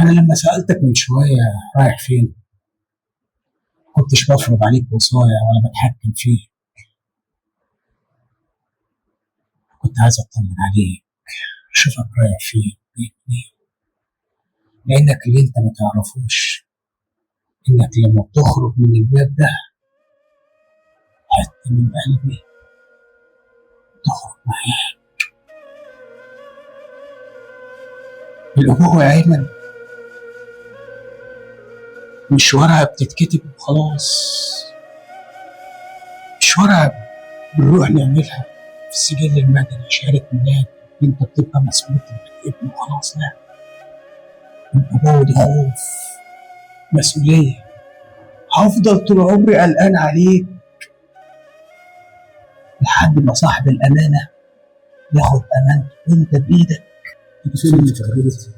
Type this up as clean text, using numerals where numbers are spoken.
أنا لما سألتك من شوية رايح فين، كنتش بفرض عليك وصايا ولا بتحكم فيه. كنت عايز أطمن عليك، أشوفك رايح فين ليه؟ لأنك اللي أنت ما تعرفوش إنك لما بتخرج من الباب ده حتة من قلبي تخرج معاك. الأبوة يا أيمن مش ورقة بتتكتب وخلاص، مش ورقة بنروح نعملها في السجل المدني شهادة ميلاد أنت بتبقى مسؤول إنك ابن وخلاص. لا، الأبوة دي خوف، مسؤولية. هفضل طول عمري قلقان عليك لحد ما صاحب الأمانة ياخد أمانته وأنت بإيدك فين اللي في غيرتي؟